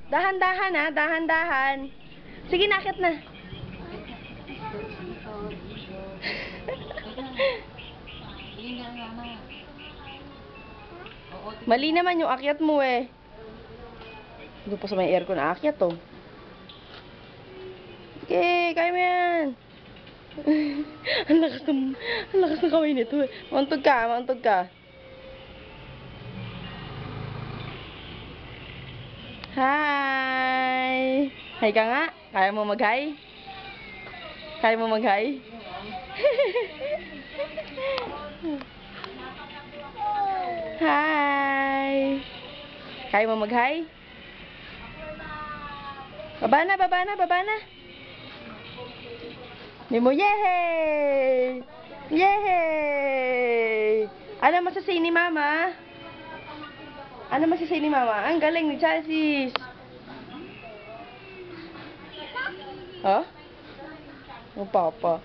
Dahan-dahan ha, dahan-dahan. Sige, nakit na. Mali naman yung akyat mo eh. Doon pa sa may aircon na akyat oh. Okay, kaya mo yan. Ang lakas ng kamay nito eh. Mauntog ka, mauntog ka. Hi! Hi ka nga? Kaya mo mag-hi? Kaya mo mag-hi? Hi! Kaya mo mag-hi? Baba na, baba na, baba na. Hindi mo, yehey! Yehey! Ano masasay ni Mama? Ano masasay ni Mama? Ang galing ni Chassis. Oh? Ang papa.